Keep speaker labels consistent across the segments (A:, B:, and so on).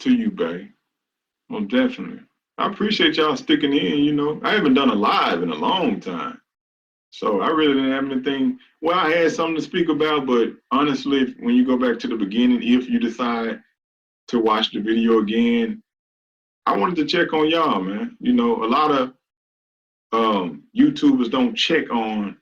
A: to you, Bay. Well, definitely. I appreciate y'all sticking in, you know. I haven't done a live in a long time. So I really didn't have anything. Well, I had something to speak about, but honestly, when you go back to the beginning, if you decide to watch the video again, I wanted to check on y'all, man. You know, a lot of YouTubers don't check on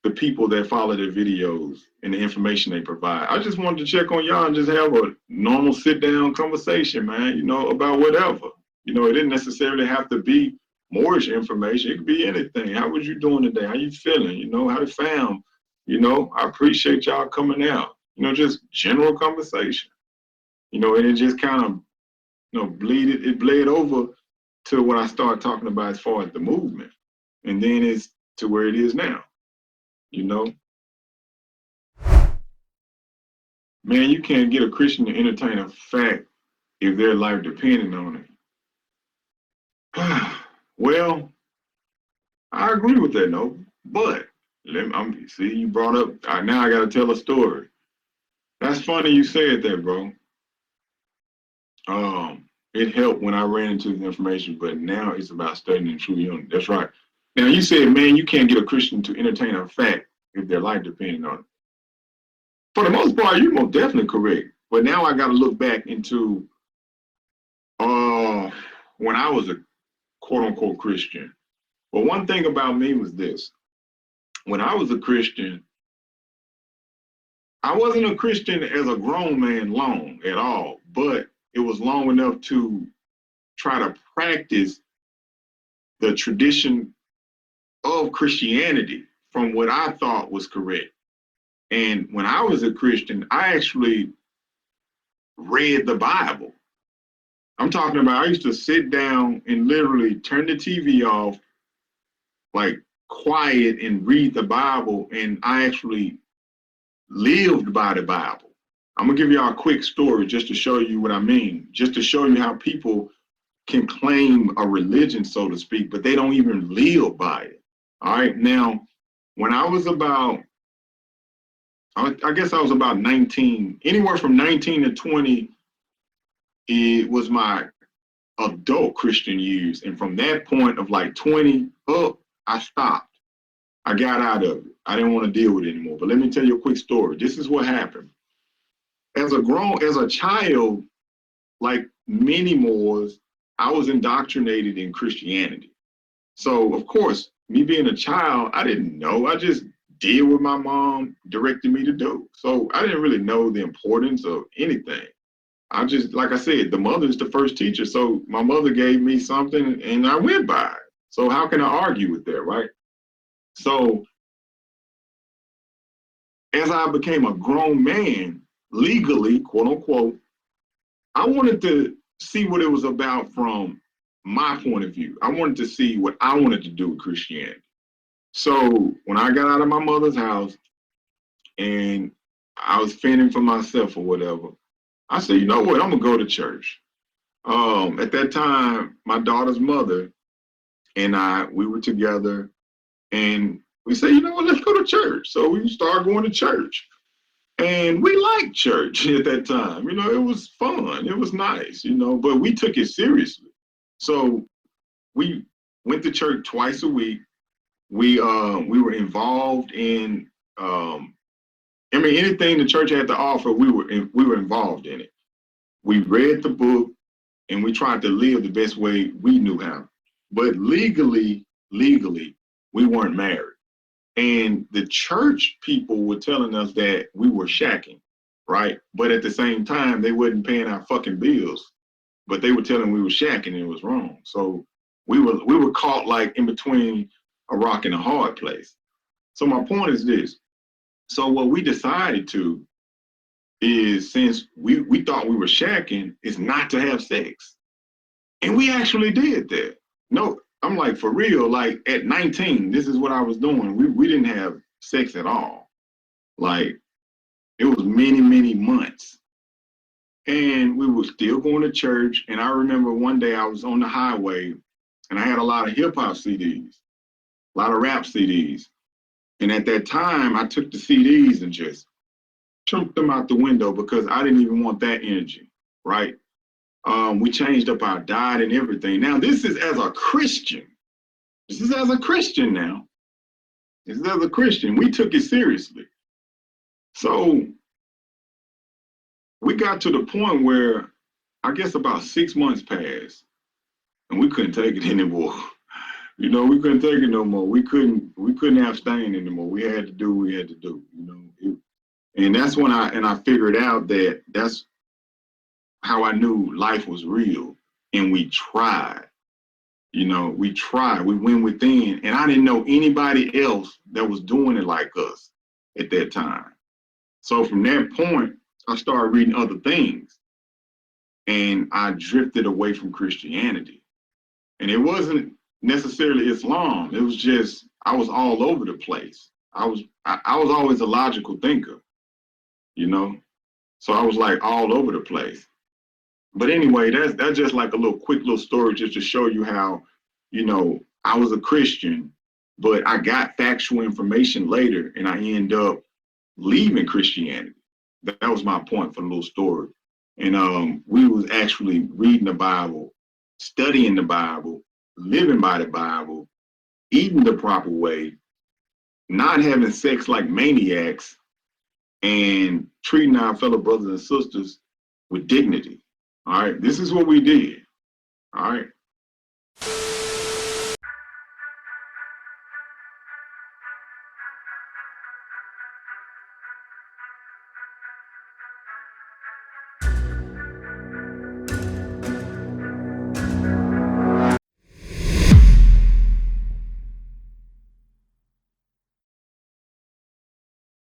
A: the people that follow their videos and the information they provide. I just wanted to check on y'all and just have a normal sit down conversation, man, you know, about whatever. You know, it didn't necessarily have to be mortgage information. It could be anything. How was you doing today? How you feeling? You know, how the fam? You know, I appreciate y'all coming out. You know, just general conversation. You know, and it just kind of, you know, it bled over to what I started talking about as far as the movement. And then it's to where it is now. You know, man, you can't get a Christian to entertain a fact if their life depended on it. Well, I agree with that, no. But see, you brought up. Now I got to tell a story. That's funny you said that, bro. It helped when I ran into the information, but now it's about studying the true unity. That's right. Now you said, man, you can't get a Christian to entertain a fact if their life depended on it. For the most part, you're most definitely correct. But now I got to look back into when I was a quote unquote Christian. But one thing about me was this: when I was a Christian, I wasn't a Christian as a grown man long at all, but it was long enough to try to practice the tradition of Christianity from what I thought was correct. And when I was a Christian, I actually read the Bible. I'm talking about, I used to sit down and literally turn the TV off, like quiet, and read the Bible. And I actually lived by the Bible. I'm gonna give y'all a quick story just to show you what I mean, just to show you how people can claim a religion, so to speak, but they don't even live by it. All right. Now, when I was about, I guess I was about 19, anywhere from 19 to 20, it was my adult Christian years. And from that point of like 20 up, I stopped. I got out of it. I didn't want to deal with it anymore. But let me tell you a quick story. This is what happened. As a child, like many Moors, I was indoctrinated in Christianity. So, of course, me being a child, I didn't know. I just did what my mom directed me to do. So I didn't really know the importance of anything. I just, like I said, the mother is the first teacher. So my mother gave me something and I went by it. So how can I argue with that, right? So as I became a grown man, legally, quote unquote, I wanted to see what it was about from my point of view. I wanted to see what I wanted to do with Christianity. So when I got out of my mother's house and I was fending for myself or whatever, I said, you know what, I'm gonna go to church. At that time, my daughter's mother and we were together, and we said, you know what, let's go to church. So we started going to church. And we liked church at that time. You know, it was fun. It was nice, you know, but we took it seriously. So we went to church twice a week. We were involved in anything the church had to offer, we were involved in it. We read the book and we tried to live the best way we knew how. But legally, we weren't married. And the church people were telling us that we were shacking, right? But at the same time, they wasn't paying our fucking bills. But they were telling we were shacking and it was wrong. So we were caught like in between a rock and a hard place. So my point is this. So what we decided to is, since we thought we were shacking, is not to have sex. And we actually did that. No, I'm like, for real, like at 19, this is what I was doing. We didn't have sex at all. Like, it was many, many months. And we were still going to church. And I remember one day I was on the highway and I had a lot of hip hop CDs, a lot of rap CDs. And at that time, I took the CDs and just chunked them out the window because I didn't even want that energy, right? We changed up our diet and everything. Now, this is as a Christian. This is as a Christian now. This is as a Christian. We took it seriously. So we got to the point where I guess about 6 months passed and we couldn't take it anymore. You know, we couldn't take it no more. We couldn't abstain anymore. We had to do what we had to do, you know. And that's when I figured out that that's how I knew life was real. And we tried, you know, we went within, and I didn't know anybody else that was doing it like us at that time. So from that point, I started reading other things and I drifted away from Christianity. And it wasn't necessarily Islam. It was just, I was all over the place. I was always a logical thinker, you know? So I was like all over the place. But anyway, that's just like a quick little story just to show you how, you know, I was a Christian, but I got factual information later and I end up leaving Christianity. That was my point for the little story. And we was actually reading the Bible, studying the Bible, living by the Bible, eating the proper way, not having sex like maniacs, and treating our fellow brothers and sisters with dignity. All right, this is what we did. All right,